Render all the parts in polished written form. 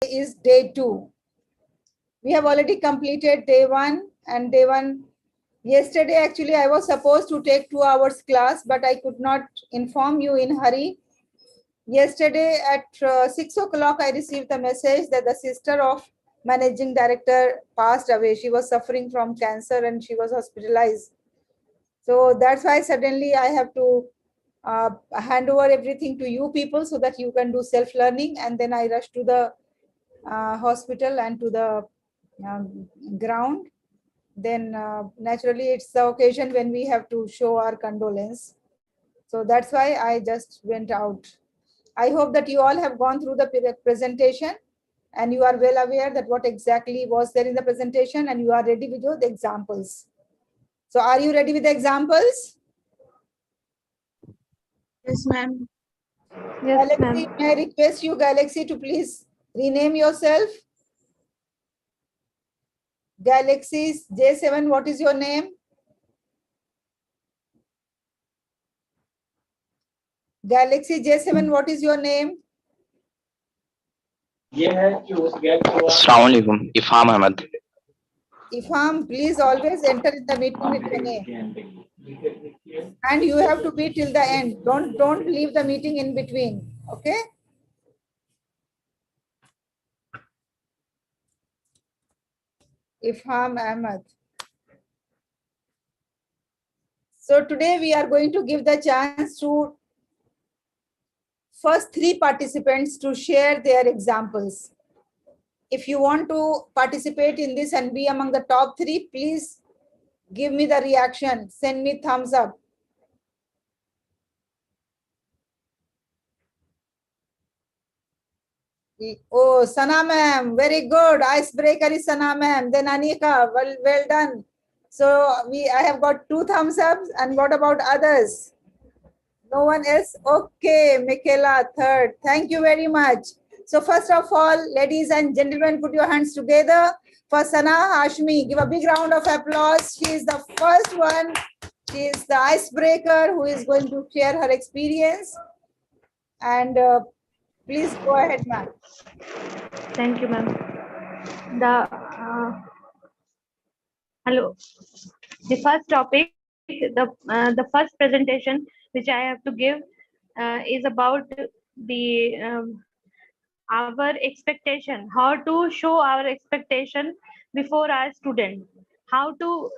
is day 2. We have already completed day 1 and day 1. Yesterday, actually, I was supposed to take 2 hours class, but I could not inform you in hurry. Yesterday at 6 o'clock, I received the message that the sister of managing director passed away. She was suffering from cancer and she was hospitalized. So that's why suddenly I have to hand over everything to you people so that you can do self-learning. And then I rush to the hospital and to the ground. Then naturally it's the occasion when we have to show our condolence. So that's why I just went out. I hope that you all have gone through the presentation and you are well aware that what exactly was there in the presentation and you are ready with your examples. So are you ready with the examples? Yes, ma'am. Yes, Galaxy, ma'am. may I request you, Galaxy, to please rename yourself? Galaxy J7, what is your name? Galaxy J7, what is your name? Assalamualaikum, Ifham Ahmed. Ifham, please always enter in the meeting with your name. And you have to be till the end. Don't leave the meeting in between. Okay? Ifham Ahmed. So today we are going to give the chance to first 3 participants to share their examples. If you want to participate in this and be among the top 3, please give me the reaction. Send me thumbs up. Oh, Sana ma'am, very good. Icebreaker is Sana ma'am. Then Anika, well done. So I have got 2 thumbs up. And what about others? No one else? Okay, Michaela, third. Thank you very much. So first of all, ladies and gentlemen, put your hands together for Sana Hashmi. Give a big round of applause. She is the first one. She is the icebreaker who is going to share her experience. And please go ahead, ma'am. Thank you, ma'am. Hello. The first topic, the first presentation which I have to give is about the our expectation, how to show our expectation before our student, how to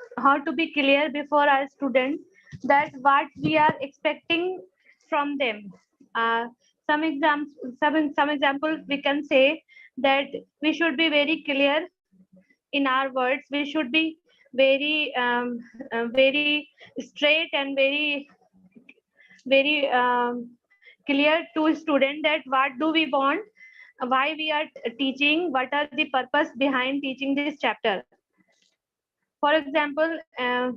be clear before our student that what we are expecting from them. Some examples we can say that we should be very clear in our words. We should be very straight and very clear to student that what do we want, why we are teaching, what are the purpose behind teaching this chapter. For example, a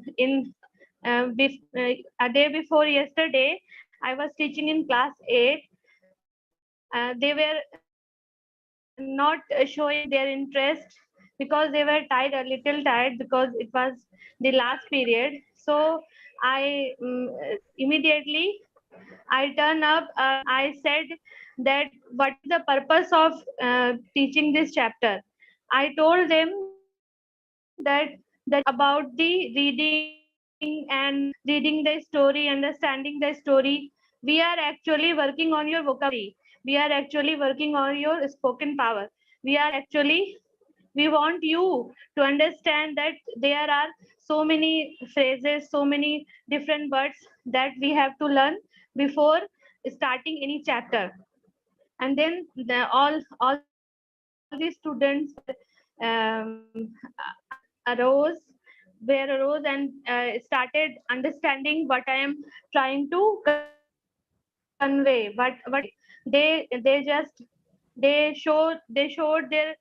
day before yesterday, I was teaching in class 8. They were not showing their interest because they were tired, a little tired, because it was the last period. So I immediately I turn up. I said that what is the purpose of teaching this chapter. I told them that about the reading and reading the story, understanding the story. We are actually working on your vocabulary. We are actually working on your spoken power. We want you to understand that there are so many phrases, so many different words that we have to learn before starting any chapter. And then all the students arose and started understanding what I am trying to convey. But they showed their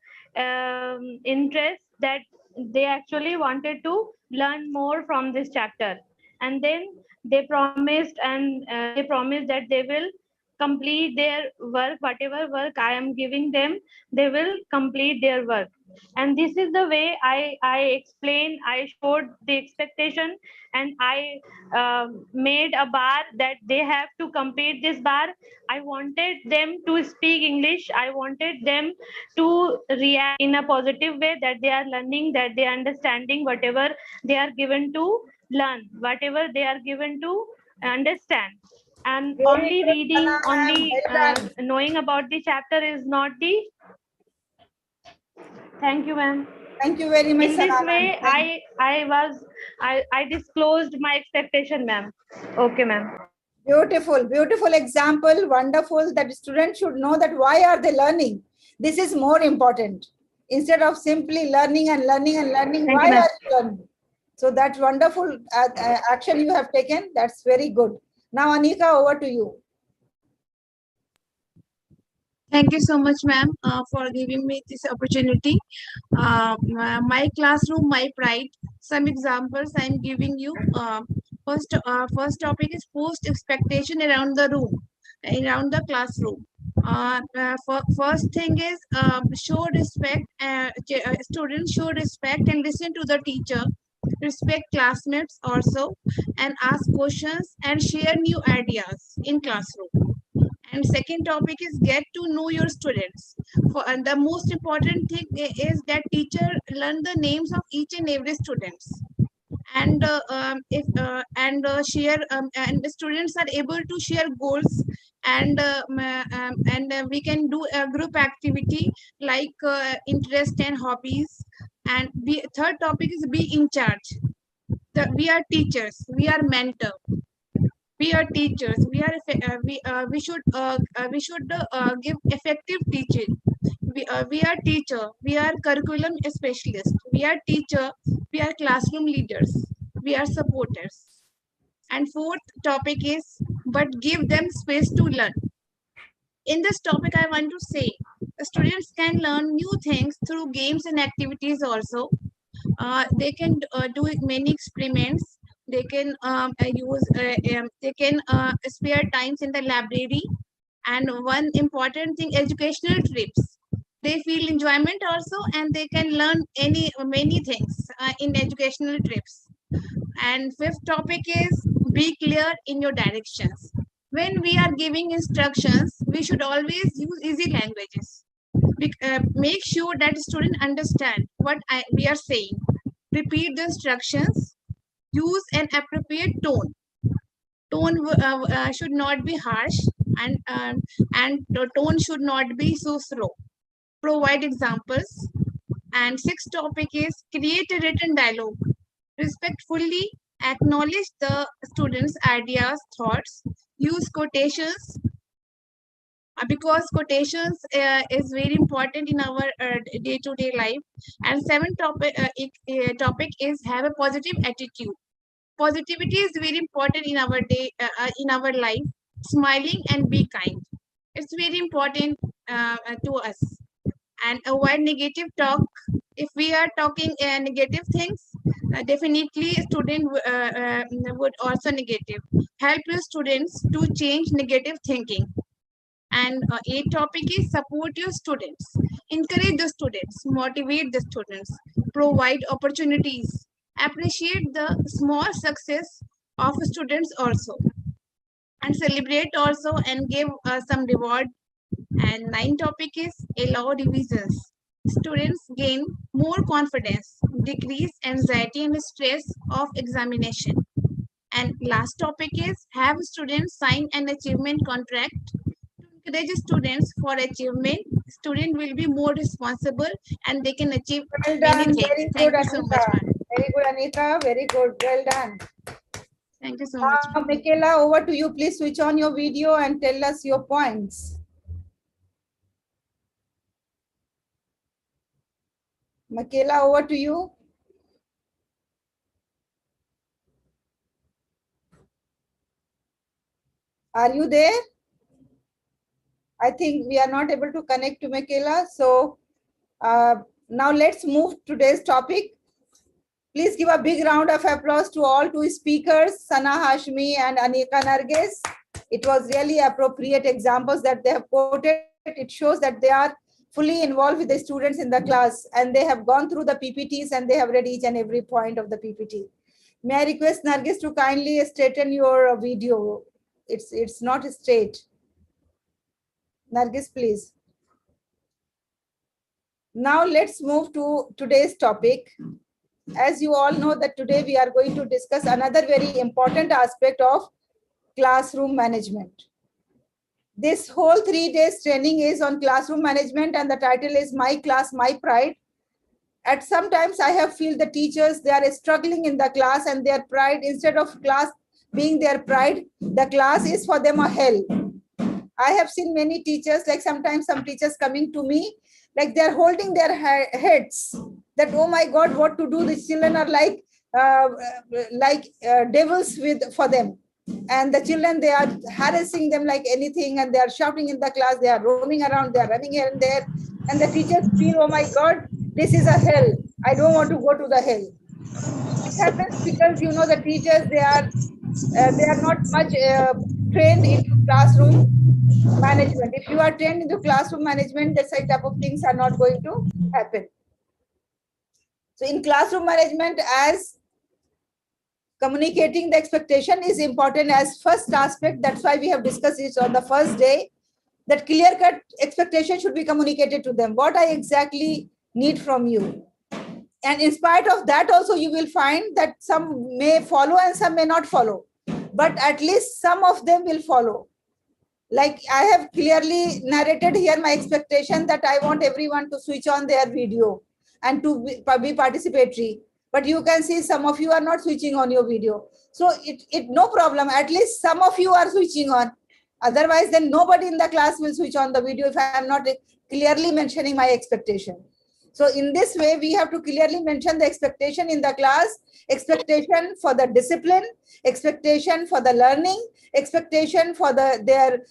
interest that they actually wanted to learn more from this chapter. And then they promised that they will complete their work, whatever work I am giving them, they will complete their work. And this is the way I explained, I showed the expectation, and I made a bar that they have to complete this bar. I wanted them to speak English. I wanted them to react in a positive way, that they are learning, that they are understanding whatever they are given to learn, whatever they are given to understand. And Very only good, reading, Sana ma'am. only Well done. knowing about the chapter is not the. Thank you, ma'am. Thank you very much, In Sana this ma'am. way, I disclosed my expectation, ma'am. Okay, ma'am. Beautiful, beautiful example. Wonderful that students should know that why are they learning. This is more important. Instead of simply learning and learning and learning, Thank why you, ma'am. are you learning? So that's wonderful action you have taken. That's very good. Now, Anika, over to you. Thank you so much, ma'am, for giving me this opportunity. My classroom, my pride. Some examples I'm giving you. First topic is post expectation around the room, around the classroom. First thing is show respect. Students show respect and listen to the teacher. Respect classmates also, and ask questions and share new ideas in classroom. And second topic is get to know your students. And the most important thing is that teacher learn the names of each and every students. And if and share and the students are able to share goals, and we can do a group activity like interest and hobbies. And third topic is be in charge. We are teachers, we are mentor, we are teachers, we should give effective teaching. We are teacher, we are curriculum specialist, we are teacher, we are classroom leaders, we are supporters. And fourth topic is but give them space to learn. In this topic I want to say the students can learn new things through games and activities also. They can do many experiments. They can they can spare times in the library. And one important thing, educational trips. They feel enjoyment also, and they can learn many things in educational trips. And fifth topic is be clear in your directions. When we are giving instructions, we should always use easy languages. Make sure that student understand what we are saying. Repeat the instructions. Use an appropriate tone. Tone should not be harsh, and the tone should not be so slow. Provide examples. And sixth topic is create a written dialogue. Respectfully acknowledge the students' ideas, thoughts. Use quotations, because quotations is very important in our day-to-day life. And seventh topic is have a positive attitude. Positivity is very important in our in our life. Smiling and be kind, it's very important to us. And avoid negative talk. If we are talking negative things, definitely student would also negative. Help your students to change negative thinking. And eighth topic is support your students. Encourage the students, motivate the students, provide opportunities, appreciate the small success of students also, and celebrate also and give some reward. And ninth topic is allow revisions. Students gain more confidence, decrease anxiety and stress of examination. And last topic is have students sign an achievement contract. Encourage students for achievement. Student will be more responsible and they can achieve Well many done. things. Very Thank good, you so much, Anika. ma'am. Very good, Anika. Very good. Well done. Thank you so much. Now, Michaela, over to you. Please switch on your video and tell us your points. Michaela, over to you. Are you there? I think we are not able to connect to Michaela. So now let's move to today's topic. Please give a big round of applause to all two speakers, Sana Hashmi and Anika Nargis. It was really appropriate examples that they have quoted. It shows that they are fully involved with the students in the class, and they have gone through the PPTs and they have read each and every point of the PPT. May I request Nargis to kindly straighten your video? It's not straight. Nargis, please. Now let's move to today's topic. As you all know that today we are going to discuss another very important aspect of classroom management. This whole 3 days training is on classroom management, and the title is My Class, My Pride. At sometimes I have feel the teachers, they are struggling in the class, and their pride, instead of class being their pride, the class is for them a hell. I have seen many teachers, like sometimes some teachers coming to me, like they're holding their heads that, oh my God, what to do? These children are like devils for them. And the children, they are harassing them like anything, and they are shouting in the class, they are roaming around, they are running here and there. And the teachers feel, oh my God, this is a hell. I don't want to go to the hell. It happens because, you know, the teachers, they are not much trained in classroom management. If you are trained into classroom management, that type of things are not going to happen. So in classroom management, as communicating the expectation is important as first aspect. That's why we have discussed it on the first day, that clear-cut expectation should be communicated to them. What I exactly need from you. And in spite of that also, you will find that some may follow and some may not follow. But at least some of them will follow. Like I have clearly narrated here my expectation that I want everyone to switch on their video and to be participatory. But you can see some of you are not switching on your video. So it no problem. At least some of you are switching on. Otherwise, then nobody in the class will switch on the video if I am not clearly mentioning my expectation. So in this way, we have to clearly mention the expectation in the class, expectation for the discipline, expectation for the learning, expectation for their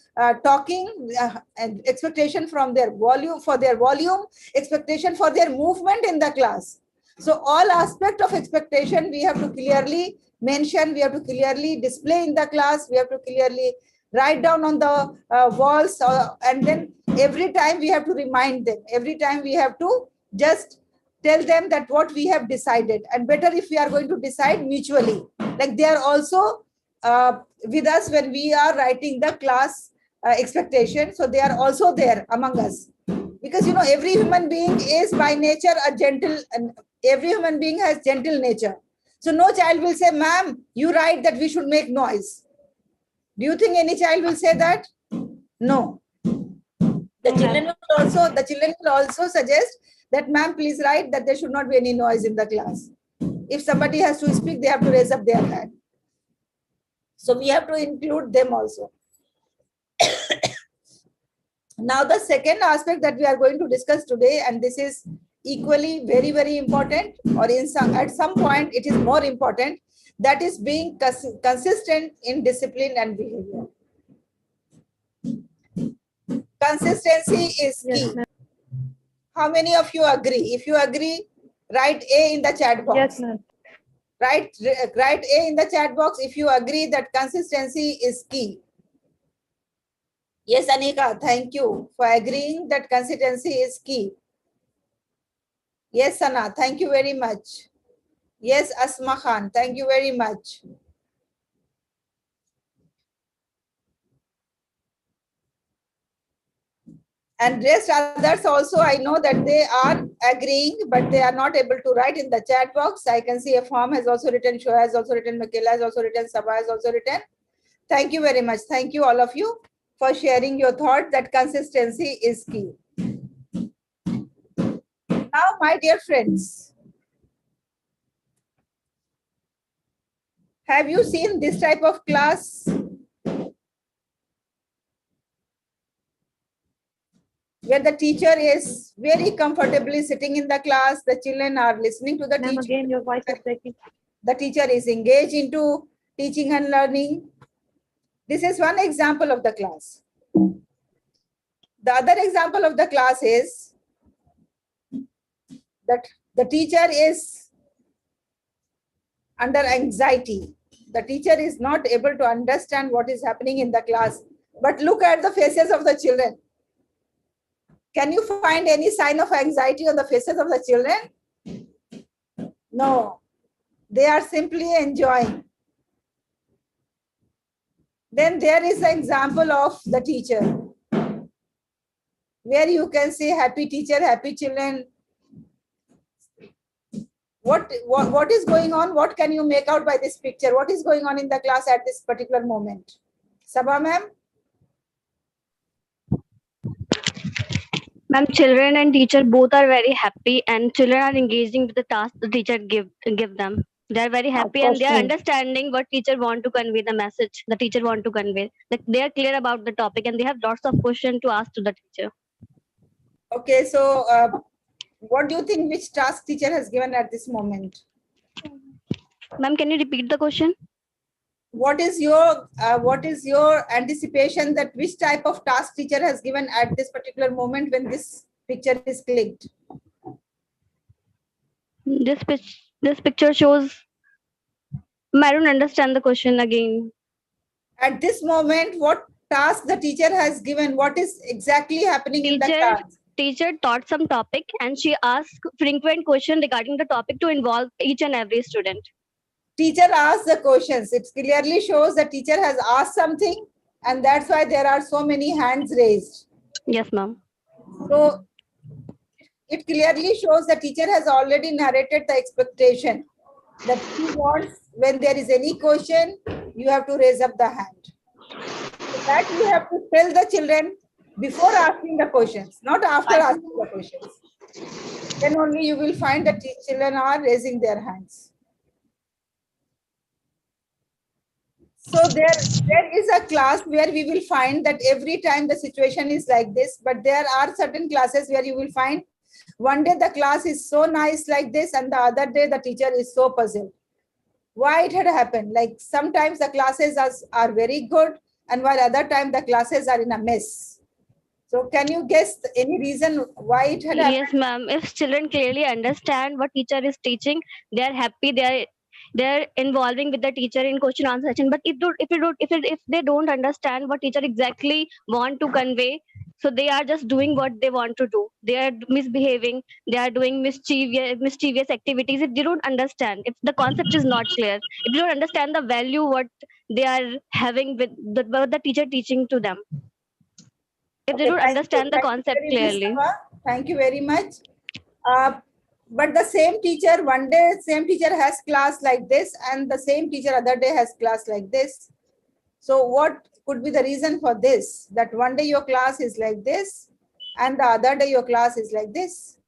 talking, and expectation from their volume, expectation for their movement in the class. So all aspect of expectation we have to clearly mention, we have to clearly display in the class, we have to clearly write down on the walls, and then every time we have to remind them, every time we have to just tell them that what we have decided, and better if we are going to decide mutually, like they are also with us when we are writing the class expectation. So they are also there among us, because you know every human being is by nature a gentle, and every human being has gentle nature. So no child will say, ma'am, you write that we should make noise. Do you think any child will say that? No. The children will also suggest that, ma'am, please write that there should not be any noise in the class. If somebody has to speak, they have to raise up their hand. So we have to include them also. Now, the second aspect that we are going to discuss today, and this is equally very, very important, or at some point it is more important, that is being consistent in discipline and behavior. Consistency is key. Yes, how many of you agree? If you agree, write A in the chat box. Yes, ma'am. Write A in the chat box if you agree that consistency is key. Yes, Anika, thank you for agreeing that consistency is key. Yes, Sana, thank you very much. Yes, Asma Khan, thank you very much. And rest others also, I know that they are agreeing, but they are not able to write in the chat box. I can see a form has also written, Shoa has also written, Michaela has also written, Sabha has also written. Thank you very much. Thank you all of you for sharing your thought that consistency is key. Now, my dear friends, have you seen this type of class? Where the teacher is very comfortably sitting in the class, the children are listening to the teacher. Again, your voice is breaking. The teacher is engaged into teaching and learning. This is one example of the class. The other example of the class is that the teacher is under anxiety. The teacher is not able to understand what is happening in the class. But look at the faces of the children. Can you find any sign of anxiety on the faces of the children? No, they are simply enjoying. Then there is an example of the teacher, where you can see happy teacher, happy children. What is going on? What can you make out by this picture? What is going on in the class at this particular moment? Sabha ma'am? Ma'am, children and teacher both are very happy, and children are engaging with the task the teacher give them. They are very happy and they are understanding what teacher want to convey, the message the teacher want to convey. Like they are clear about the topic and they have lots of questions to ask to the teacher. Okay, so what do you think which task teacher has given at this moment? Ma'am, can you repeat the question? What is your anticipation that which type of task teacher has given at this particular moment when this picture is clicked? This picture shows. I don't understand the question again. At this moment, what task the teacher has given? What is exactly happening in the class? Teacher taught some topic and she asked frequent questions regarding the topic to involve each and every student. Teacher asked the questions. It clearly shows the teacher has asked something, and that's why there are so many hands raised. Yes, ma'am. So it clearly shows the teacher has already narrated the expectation that she wants, when there is any question, you have to raise up the hand. So that you have to tell the children before asking the questions, not after asking the questions. Then only you will find that children are raising their hands. So there is a class where we will find that every time the situation is like this, but there are certain classes where you will find one day the class is so nice like this and the other day the teacher is so puzzled. Why it had happened? Like sometimes the classes are very good and while other time the classes are in a mess. So can you guess any reason why it had happened? Yes, ma'am. If children clearly understand what teacher is teaching, they are happy. They're involving with the teacher in question answer session. But if they don't understand what teacher exactly want to convey, so they are just doing what they want to do. They are misbehaving. They are doing mischievous activities. If they don't understand, if the concept is not clear, if they don't understand the value what they are having with what the teacher teaching to them, if they don't understand the concept clearly. Thank you very much. But the same teacher, one day same teacher has class like this and the same teacher other day has class like this. So what could be the reason for this? That one day your class is like this and the other day your class is like this?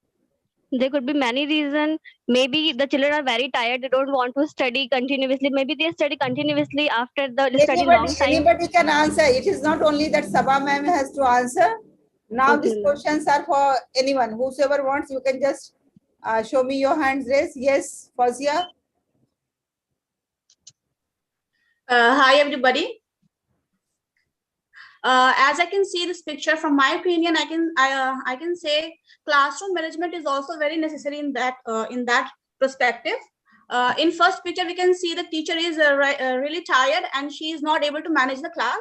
There could be many reasons. Maybe the children are very tired. They don't want to study continuously. Maybe they study continuously after the study long time. Anybody can answer. It is not only that Sabha ma'am has to answer. Now Okay, these questions are for anyone. Whosoever wants, you can just show me your hands raised. Yes, Fazia. Hi, everybody. As I can see this picture, from my opinion, I can say classroom management is also very necessary in that perspective. In first picture, we can see the teacher is really tired and she is not able to manage the class.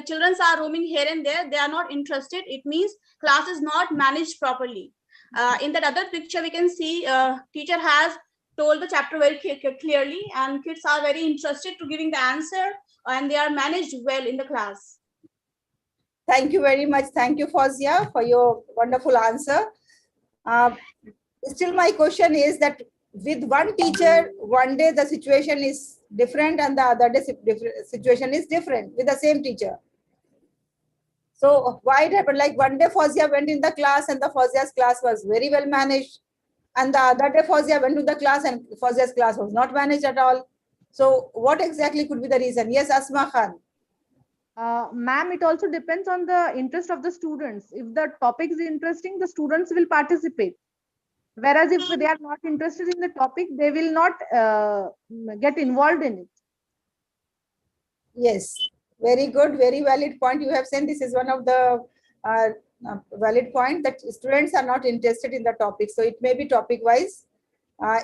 Children are roaming here and there. They are not interested. It means class is not managed properly. In that other picture, we can see teacher has told the chapter very clearly and kids are very interested to giving the answer and they are managed well in the class. Thank you very much. Thank you, Fazia, for your wonderful answer. Still, my question is that with one teacher, one day the situation is different and the other day situation is different with the same teacher. So why it happened? Like one day Fazia went in the class and the Fazia's class was very well managed. And the other day Fazia went to the class and Fazia's class was not managed at all. So what exactly could be the reason? Yes, Asma Khan. Ma'am, it also depends on the interest of the students. If the topic is interesting, the students will participate. Whereas if they are not interested in the topic, they will not get involved in it. Yes, very good, very valid point you have said. This is one of the valid point that students are not interested in the topic. So it may be topic wise.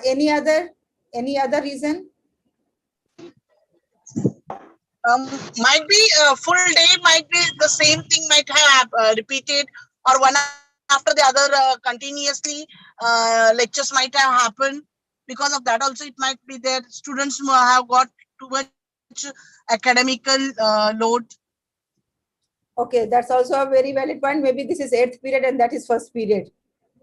Any other reason? Might be a full day, might be the same thing might have repeated or one after the other continuously lectures might have happened. Because of that also it might be that students who have got too much academical load. Okay, that's also a very valid point. Maybe this is 8th period and that is first period.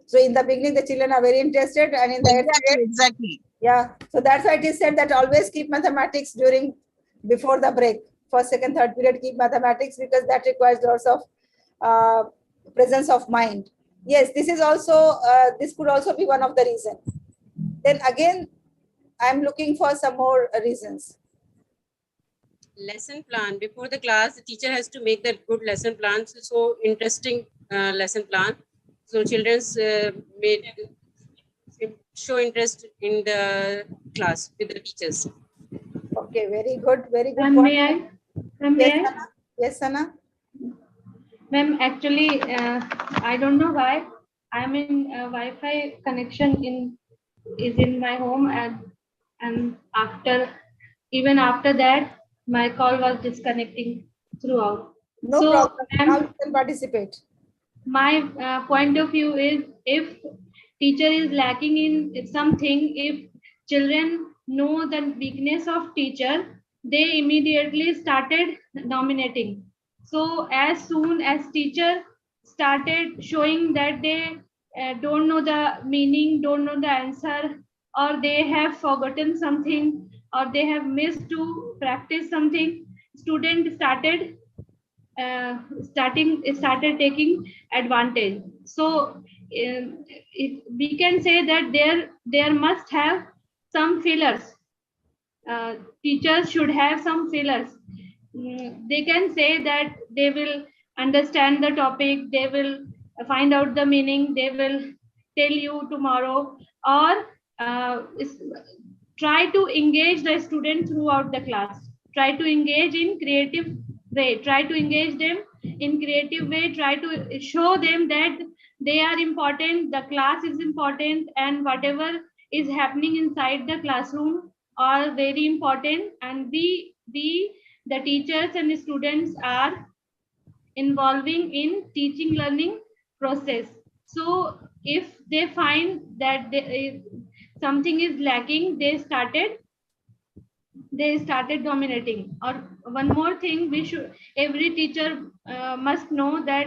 So in the beginning, the children are very interested, and in the 8th period, Exactly. yeah. So that's why it is said that always keep mathematics before the break. First, second, third period, keep mathematics, because that requires lots of presence of mind. Yes, this is also, this could also be one of the reasons. Then again, I'm looking for some more reasons. Lesson plan before the class, the teacher has to make that good lesson plan. So interesting lesson plan. So children's may show interest in the class with the teachers. Okay, very good, very good. May I? May I? Sana? Yes, Sana? Ma'am, actually, I don't know why I'm in Wi-Fi connection is in my home, and even after that, my call was disconnecting throughout. No So, problem. Now you can participate. My point of view is, if teacher is lacking in something, if children know the weakness of teacher, they immediately started dominating. So as soon as teacher started showing that they don't know the meaning, don't know the answer, or they have forgotten something, or they have missed to practice something, student started taking advantage. So we can say that there must have some fillers. Teachers should have some fillers. They can say that they will understand the topic, they will find out the meaning, they will tell you tomorrow, or try to engage the student throughout the class. Try to engage in creative way. Try to engage them in creative way. Try to show them that they are important, the class is important, and whatever is happening inside the classroom are very important, and the teachers and the students are involving in teaching learning process. So if they find that something is lacking, they started dominating. Or one more thing, every teacher must know that,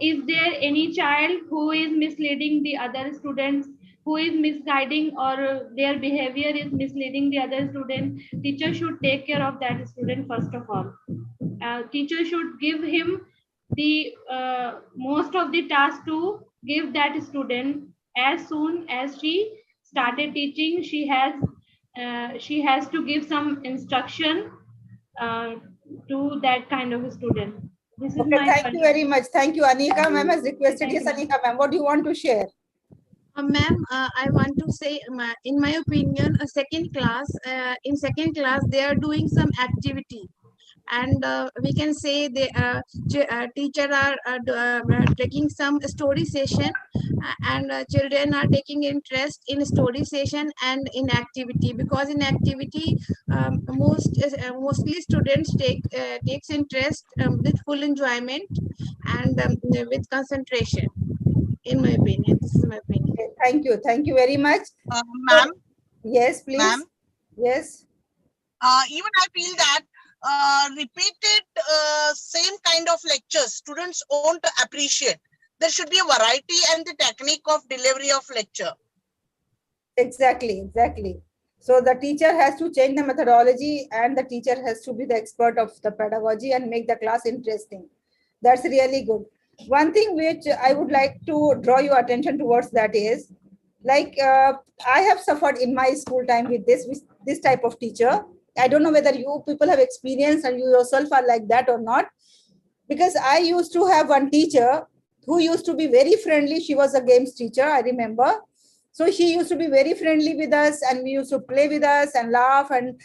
is there any child who is misleading the other students, who is misguiding, or their behavior is misleading the other student, teacher should take care of that student first of all. Teacher should give him the most of the task to give that student. As soon as she started teaching, she has to give some instruction to that kind of a student. This is Okay, thank you very much. Thank you. Anika ma'am has requested. Yes, Anika ma'am, what do you want to share? Ma'am, I want to say, in my opinion, in second class, they are doing some activity, and we can say the teacher are taking some story session, and children are taking interest in story session and in activity, because in activity mostly students takes interest with full enjoyment and with concentration. In my opinion, this is my opinion. Okay, thank you very much. Ma'am? Yes, please. Ma'am? Yes. Even I feel that repeated same kind of lectures students won't appreciate. There should be a variety and the technique of delivery of lecture. Exactly. So the teacher has to change the methodology, and the teacher has to be the expert of the pedagogy and make the class interesting. That's really good. One thing which I would like to draw your attention towards that is, like, I have suffered in my school time with this type of teacher. I don't know whether you people have experienced and you yourself are like that or not, because I used to have one teacher who used to be very friendly. She was a games teacher, I remember. So she used to be very friendly with us, and we used to play with us and laugh and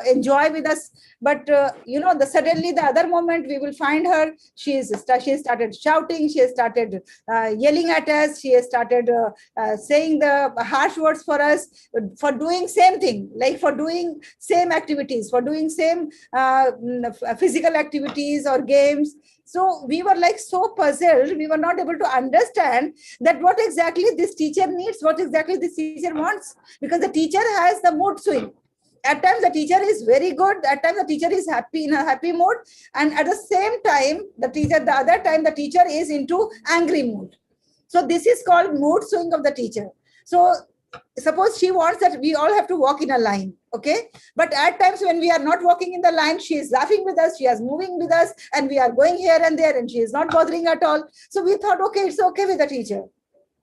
enjoy with us. But suddenly the other moment we will find her, she started shouting, she has started yelling at us, she has started saying the harsh words for us, for doing same thing, like for doing same activities, for doing same physical activities or games. So we were like so puzzled. We were not able to understand that what exactly this teacher needs, what exactly this teacher wants, because the teacher has the mood swing. At times the teacher is very good, at times the teacher is happy, in a happy mood, and at the same time the other time the teacher is into angry mood. So this is called mood swing of the teacher. So suppose she wants that we all have to walk in a line, okay? But at times when we are not walking in the line, she is laughing with us, she is moving with us, and we are going here and there, and she is not bothering at all. So we thought, okay, it's okay with the teacher.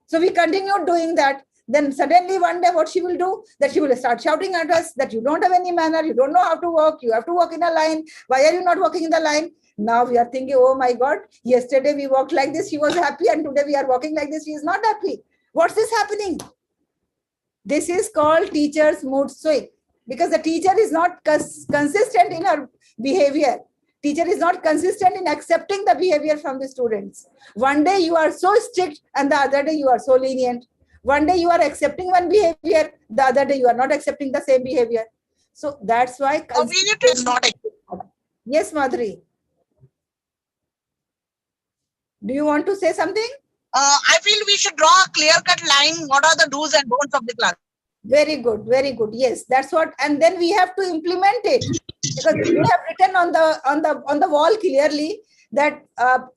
So we continued doing that. Then suddenly one day what she will do, that she will start shouting at us that you don't have any manner, you don't know how to walk, you have to walk in a line. Why are you not walking in the line? Now we are thinking, oh my God, yesterday we walked like this, she was happy, and today we are walking like this, she is not happy. What's this happening? This is called teacher's mood swing, because the teacher is not consistent in her behavior. Teacher is not consistent in accepting the behavior from the students. One day you are so strict and the other day you are so lenient. One day you are accepting one behavior, the other day you are not accepting the same behavior. So that's why. Opinion is not. Yes, Madhuri. Do you want to say something? I feel we should draw a clear-cut line. What are the do's and don'ts of the class? Very good, very good. Yes, that's what. And then we have to implement it, because we have written on the wall clearly that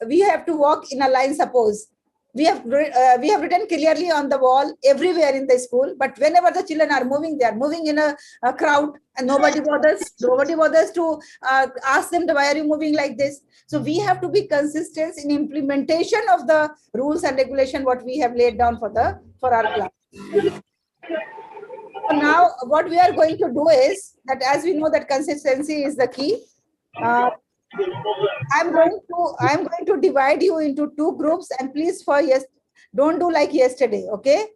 we have to walk in a line. Suppose we have written clearly on the wall everywhere in the school. But whenever the children are moving, they are moving in a crowd, and nobody bothers. Nobody bothers to ask them, why are you moving like this? So we have to be consistent in implementation of the rules and regulation what we have laid down for our class. So now what we are going to do is that, as we know that consistency is the key. I'm going to divide you into two groups, and please don't do like yesterday, okay?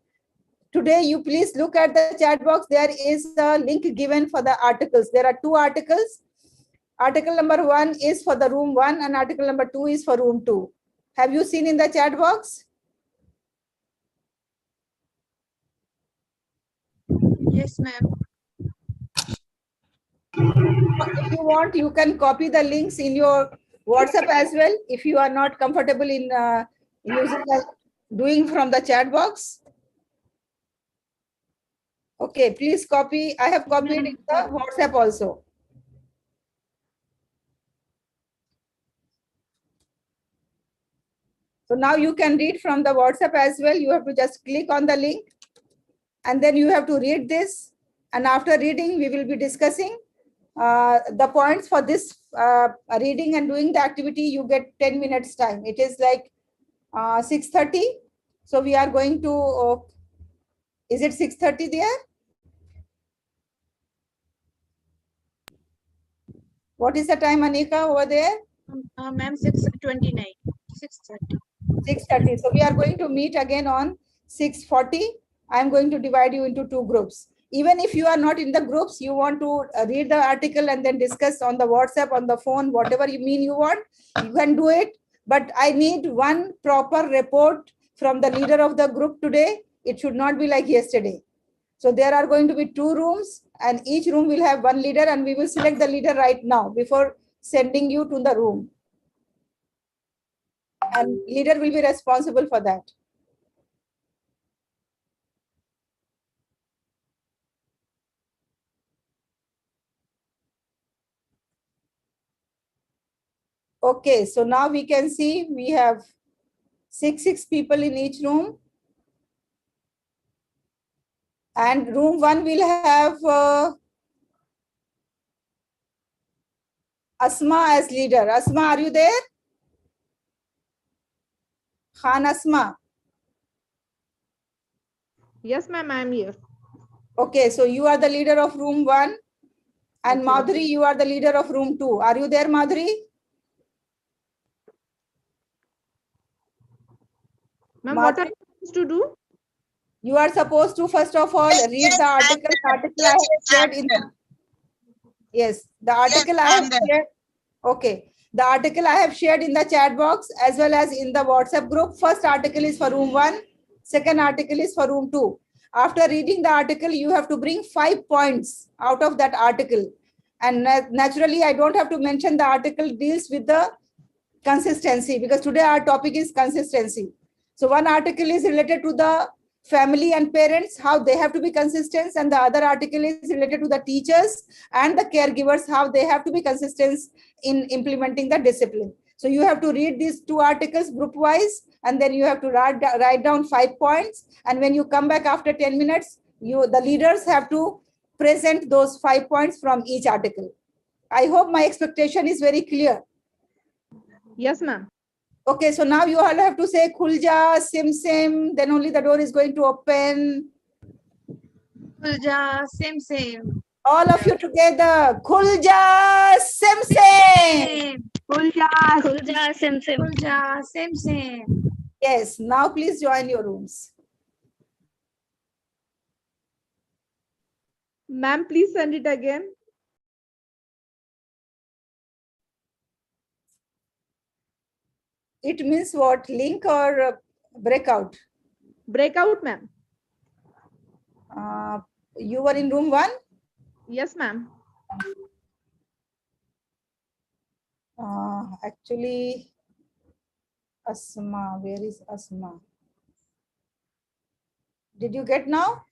Today you please look at the chat box. There is a link given for the articles. There are two articles. Article number 1 is for the room 1 and article number 2 is for room 2. Have you seen in the chat box? Yes, ma'am. If you want, you can copy the links in your WhatsApp as well, if you are not comfortable in doing from the chat box. Okay, please copy. I have copied in the WhatsApp also. So now you can read from the WhatsApp as well. You have to just click on the link, and then you have to read this. And after reading, we will be discussing the points for this reading and doing the activity. You get 10 minutes time. It is like 6:30. So we are going to, is it 6:30 there? What is the time, Anika, over there? Ma'am, 6:29. 6:30. 6:30. So we are going to meet again on 6:40. I am going to divide you into two groups. Even if you are not in the groups, you want to read the article and then discuss on the WhatsApp, on the phone, whatever you want, you can do it. But I need one proper report from the leader of the group today. It should not be like yesterday. So there are going to be 2 rooms, and each room will have one leader, and we will select the leader right now before sending you to the room. And leader will be responsible for that. Okay, so now we can see we have 6 people in each room. And room 1 will have Asma as leader. Asma, are you there? Khan Asma. Yes, ma'am, I am here. Okay, so you are the leader of room 1. And Okay. Madhuri, you are the leader of room 2. Are you there, Madhuri? Ma'am, what are you supposed to do? You are supposed to, first of all, read the article. I have shared in the, yes, the article I have shared. Okay, the article I have shared in the chat box as well as in the WhatsApp group. First article is for room 1. Second article is for room 2. After reading the article, you have to bring 5 points out of that article. And naturally, I don't have to mention the article deals with the consistency, because today our topic is consistency. So one article is related to the family and parents, how they have to be consistent, and the other article is related to the teachers and the caregivers, how they have to be consistent in implementing the discipline. So you have to read these two articles group wise, and then you have to write down 5 points. And when you come back after 10 minutes, the leaders have to present those 5 points from each article. I hope my expectation is very clear. Yes, ma'am. Okay, so now you all have to say Khulja, Sim Sim, then only the door is going to open. Khulja, same. All of you together. Khulja, Sim Sim. Khulja, Khulja, sim sim. Khulja, same. Yes, now please join your rooms. Ma'am, please send it again. It means what? Link or breakout? Breakout, ma'am. You were in room 1? Yes, ma'am. Actually, Asma, where is Asma? Did you get now?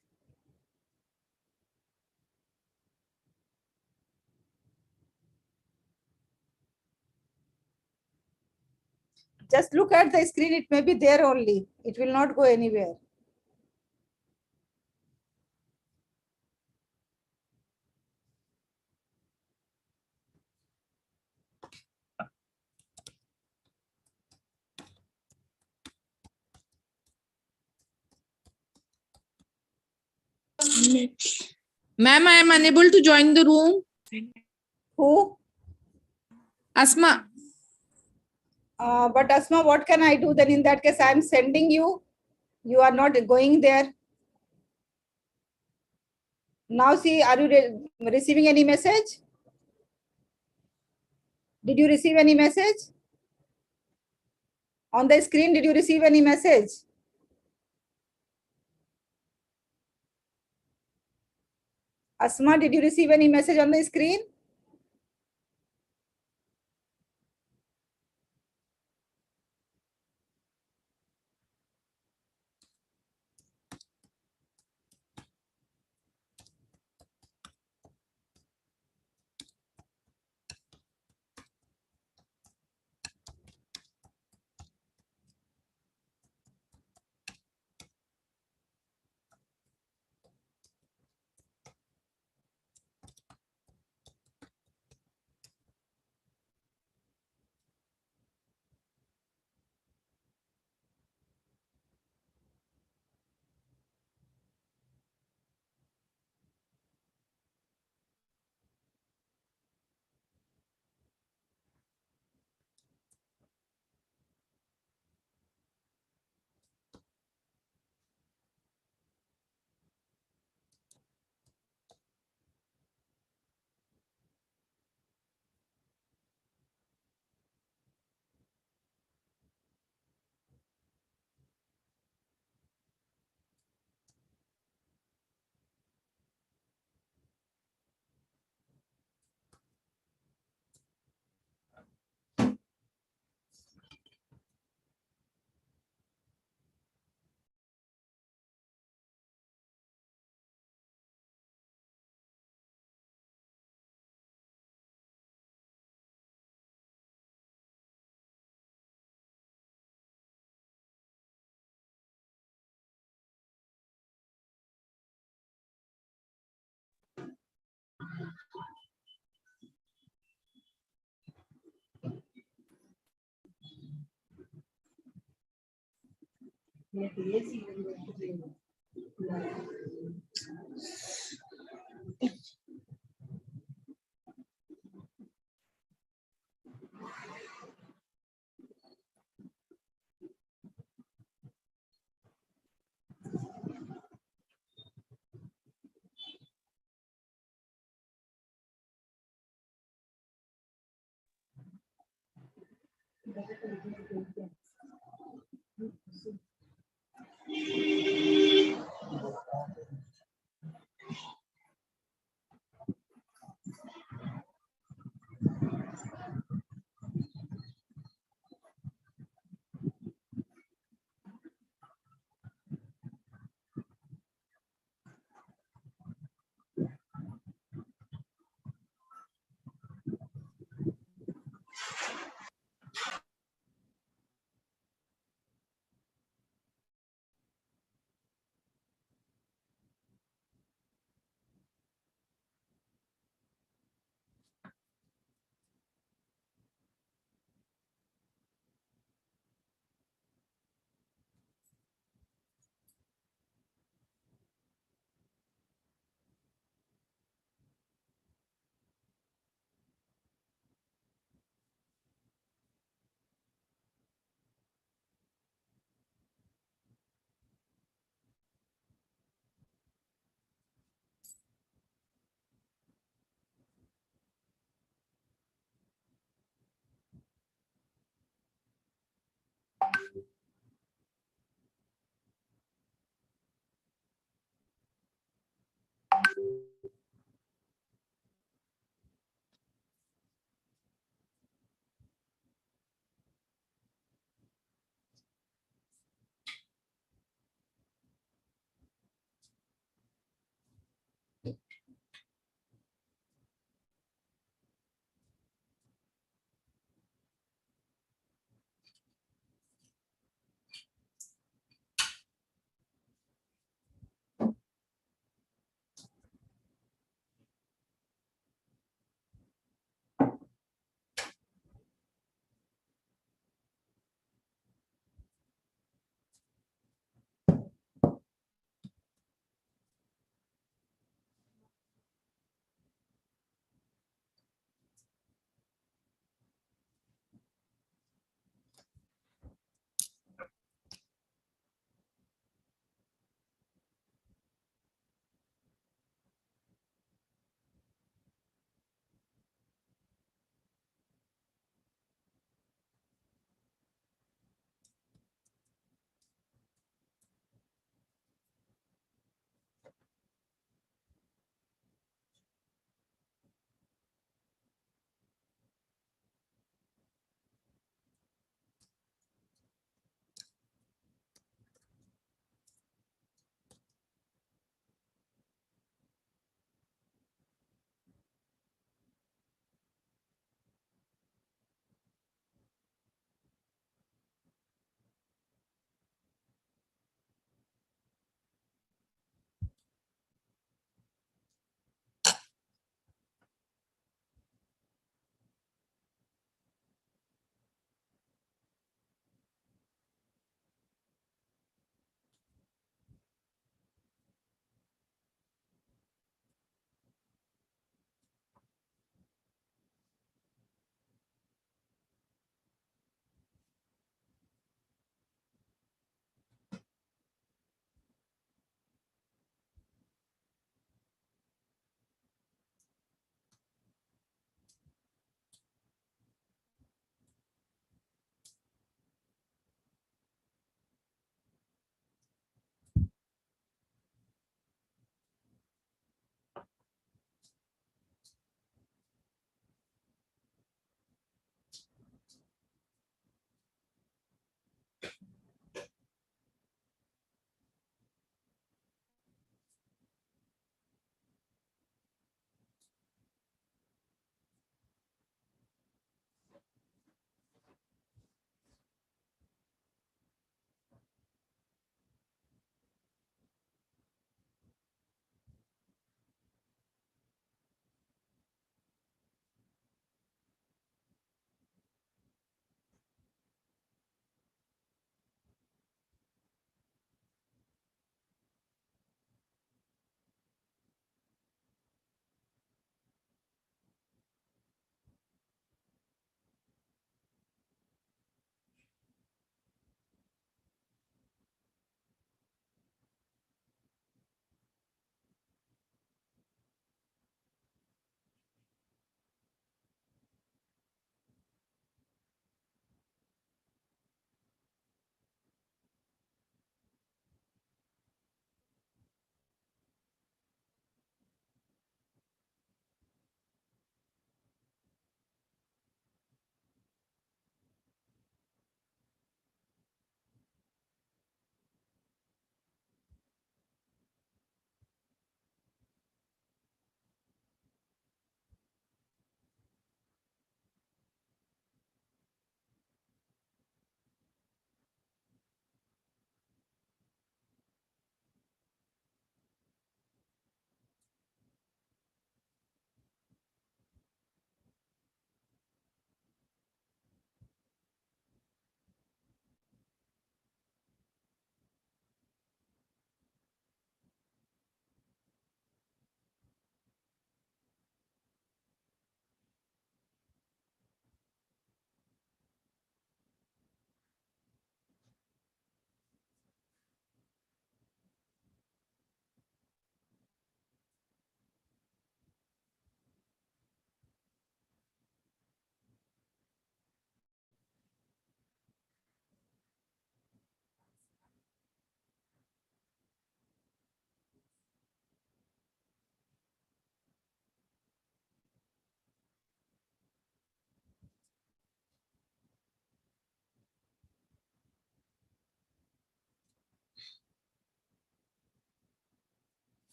Just look at the screen, it may be there only. It will not go anywhere. Ma'am, I am unable to join the room. Who? Asma. But Asma, what can I do? Then in that case, I am sending you. You are not going there. Now see, are you receiving any message? Did you receive any message? On the screen, did you receive any message? Asma, did you receive any message on the screen?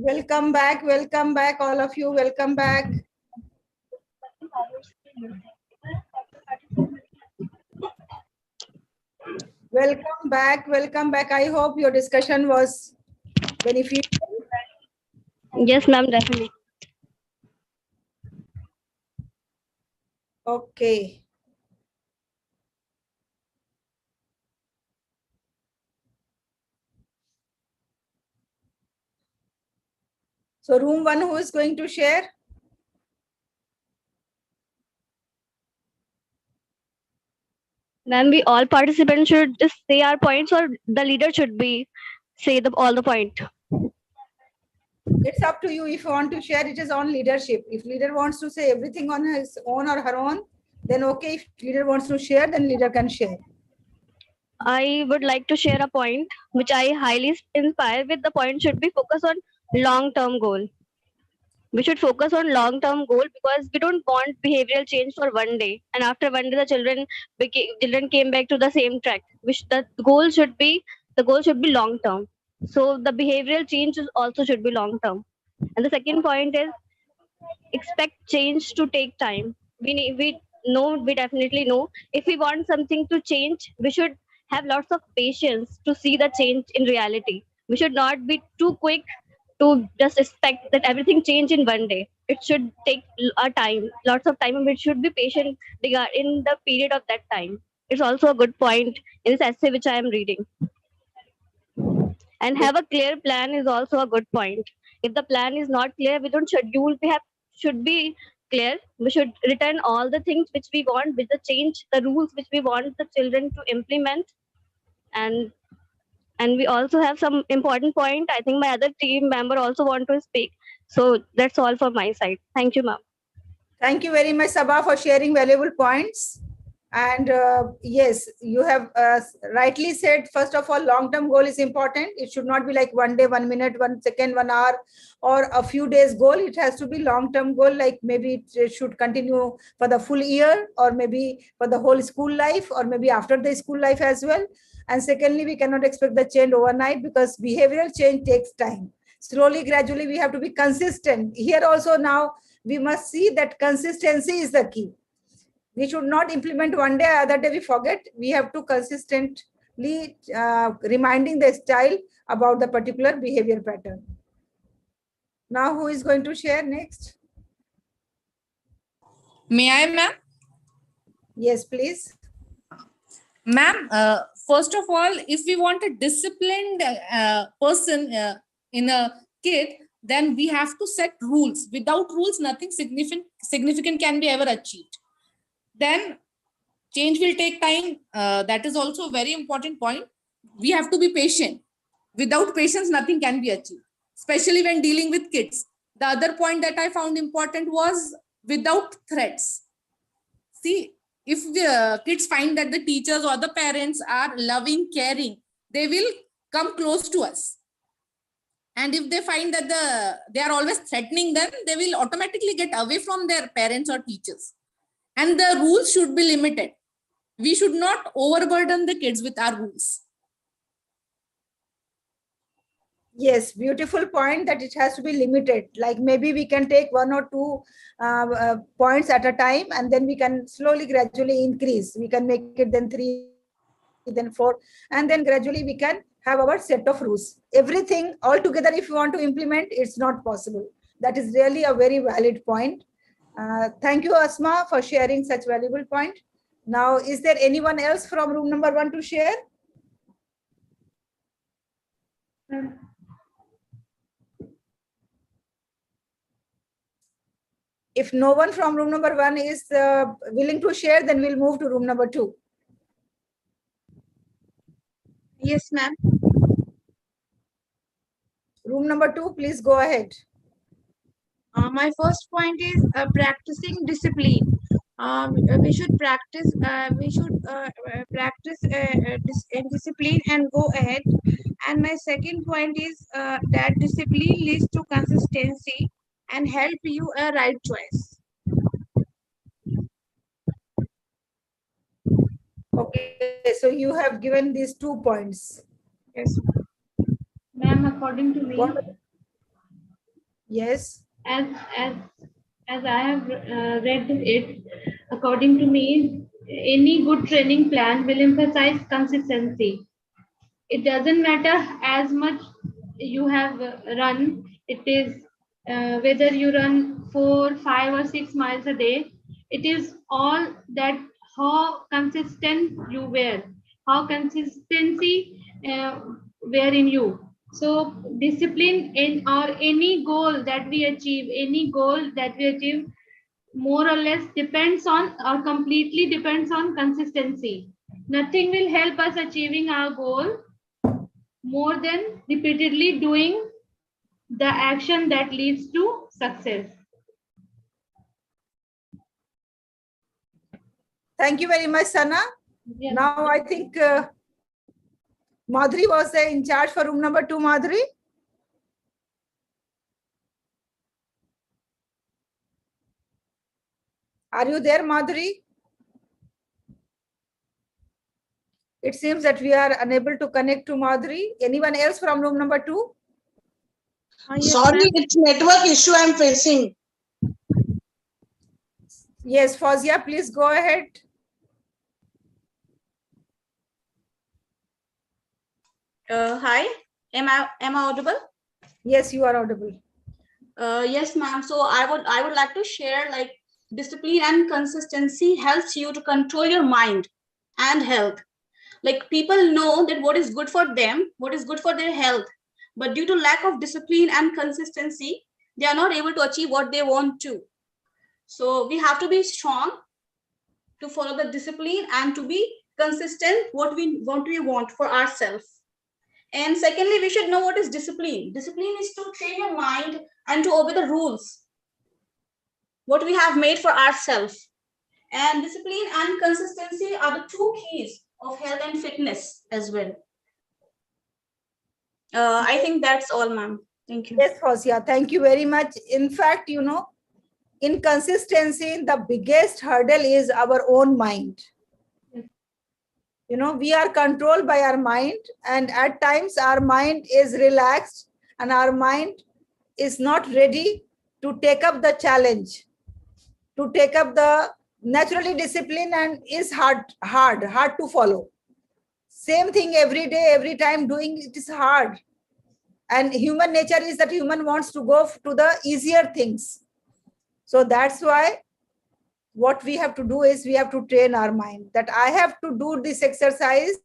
Welcome back, all of you. Welcome back. Welcome back. I hope your discussion was beneficial. Yes, ma'am, definitely. Okay. So room 1, who is going to share? Ma'am, we all participants should just say our points, or the leader should be say all the point. It's up to you. If you want to share, it is on leadership. If leader wants to say everything on his own or her own, then okay. If leader wants to share, then leader can share. I would like to share a point which I highly inspire with. The point should be focus on long-term goal. We should focus on long-term goal because we don't want behavioral change for one day, and after one day the children came back to the same track. Which the goal should be long-term. So the behavioral change also should be long-term. And the second point is expect change to take time. We definitely know if we want something to change, we should have lots of patience to see the change in reality. We should not be too quick to just expect that everything change in one day. It should take a time, lots of time, and we should be patient in the period of that time. It's also a good point in this essay which I am reading. And have a clear plan is also a good point. If the plan is not clear, we don't schedule. Should be clear. We should return all the things which we want, with the change, the rules which we want the children to implement, and we also have some important point. I think my other team member also want to speak. So that's all from my side. Thank you, ma'am. Thank you very much, Sabha, for sharing valuable points. And yes, you have rightly said, first of all, long-term goal is important. It should not be like 1 day, 1 minute, 1 second, 1 hour, or a few days goal. It has to be long-term goal, like maybe it should continue for the full year, or maybe for the whole school life, or maybe after the school life as well. And secondly, we cannot expect the change overnight because behavioral change takes time. Slowly, gradually, we have to be consistent. Here also now, we must see that consistency is the key. We should not implement one day, other day we forget. We have to consistently reminding the child about the particular behavior pattern. Now, who is going to share next? May I, ma'am? Yes, please. Ma'am, first of all, if we want a disciplined person in a kid, then we have to set rules. Without rules, nothing significant can be ever achieved. Then change will take time. That is also a very important point. We have to be patient. Without patience, nothing can be achieved, especially when dealing with kids. The other point that I found important was without threats. See, if the kids find that the teachers or the parents are loving, caring, they will come close to us. And if they find that they are always threatening them, they will automatically get away from their parents or teachers. And the rules should be limited. We should not overburden the kids with our rules. Yes, beautiful point that it has to be limited. Like maybe we can take 1 or 2 points at a time, and then we can slowly, gradually increase. We can make it then 3, then 4, and then gradually we can have our set of rules. Everything all together, if you want to implement, it's not possible. That is really a very valid point. Thank you, Asma, for sharing such valuable point. Now, is there anyone else from room number 1 to share? If no one from room number 1 is willing to share, then we'll move to room number 2. Yes, ma'am. Room number 2, please go ahead. My first point is practicing discipline. We should practice. Discipline and go ahead. And my second point is that discipline leads to consistency and help you a right choice. Okay, so you have given these 2 points. Yes, Ma'am, according to me, Yes. As I have read it, according to me, any good training plan will emphasize consistency. It doesn't matter as much you have run. It is whether you run 4, 5, or 6 miles a day. It is all that how consistent you were, how consistency were in you. So discipline in or any goal that we achieve, more or less depends on or completely depends on consistency. Nothing will help us achieving our goal more than repeatedly doing the action that leads to success. Thank you very much, Sana. Yeah. Now I think Madhuri was in charge for room number 2, Madhuri. Are you there, Madhuri? It seems that we are unable to connect to Madhuri. Anyone else from room number 2? Yes, Sorry, ma'am. it's network issue I'm facing. Yes, Fazia, please go ahead. Hi, am I audible? Yes, you are audible. Yes, ma'am. So I would like to share, like, discipline and consistency helps you to control your mind and health. Like, people know that what is good for them, what is good for their health, but due to lack of discipline and consistency, they are not able to achieve what they want to. So we have to be strong to follow the discipline and to be consistent what we want for ourselves. And secondly, we should know what is discipline. Discipline is to train your mind and to obey the rules, what we have made for ourselves. And discipline and consistency are the two keys of health and fitness as well. I think that's all, ma'am. Thank you. Yes, Fazia, thank you very much. In fact, in consistency, the biggest hurdle is our own mind. We are controlled by our mind, and at times our mind is relaxed and our mind is not ready to take up the challenge, to take up the naturally discipline, and is hard to follow. Same thing every day, every time doing it is hard. And human nature is that human wants to go to the easier things. So that's why what we have to do is we have to train our mind that I have to do this exercise,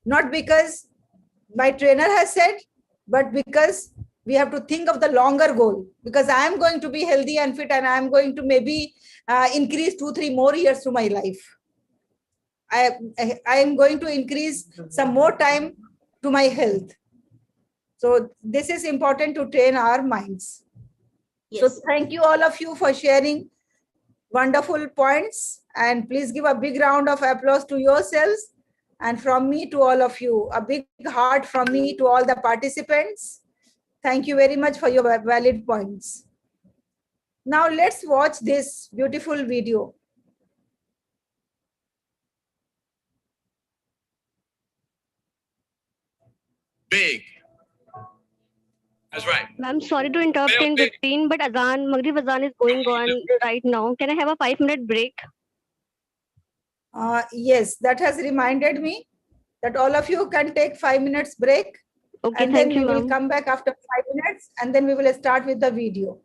not because my trainer has said, but because we have to think of the longer goal, because I am going to be healthy and fit and I am going to maybe increase 2-3 more years to my life. I am going to increase some more time to my health. So this is important to train our minds. Yes. So thank you all of you for sharing wonderful points, and please give a big round of applause to yourselves, and from me to all of you, a big heart from me to all the participants. Thank you very much for your valid points. Now let's watch this beautiful video. Big. That's right. I'm sorry to interrupt in between, but Maghrib Azan is going on right now. Can I have a 5-minute break? Yes, that has reminded me that all of you can take 5 minutes break. Okay, and then thank you, we will ma'am. come back after 5 minutes, and then we will start with the video.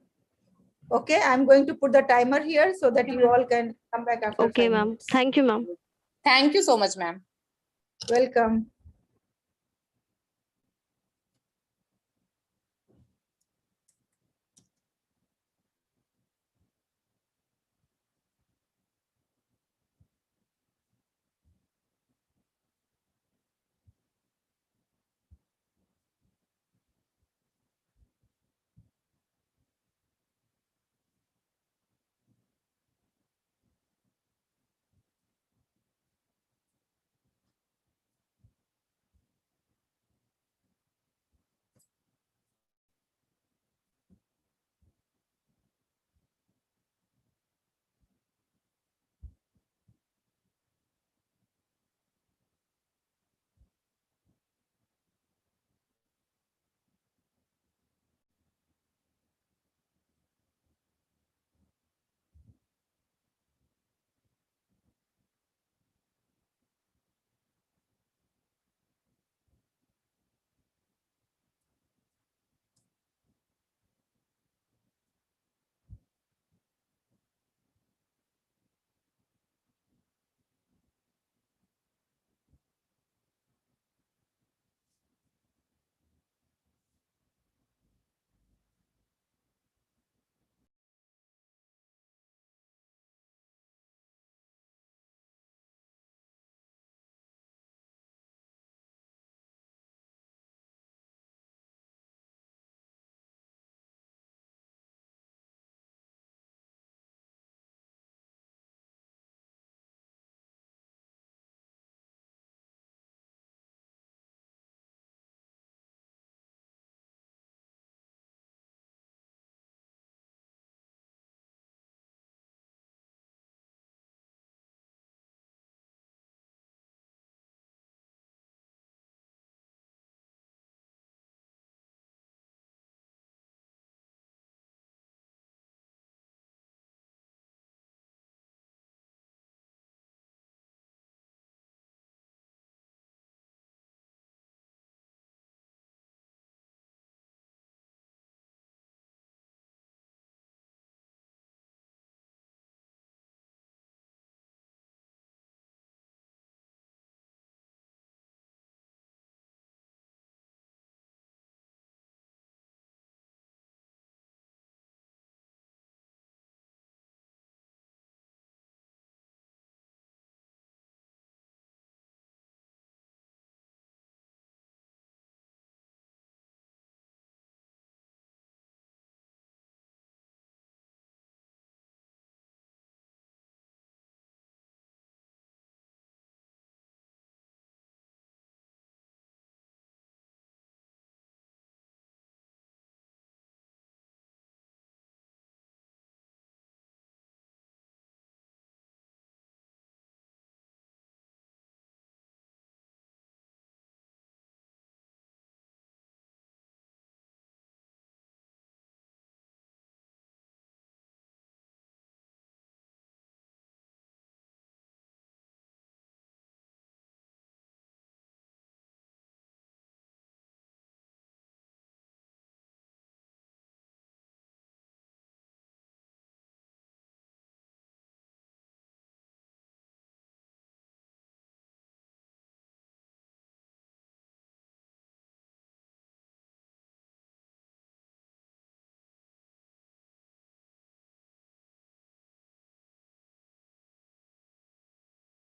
Okay, I'm going to put the timer here so that you all can come back after Okay, 5 ma'am. minutes. Thank you, ma'am. Thank you so much, ma'am. Welcome.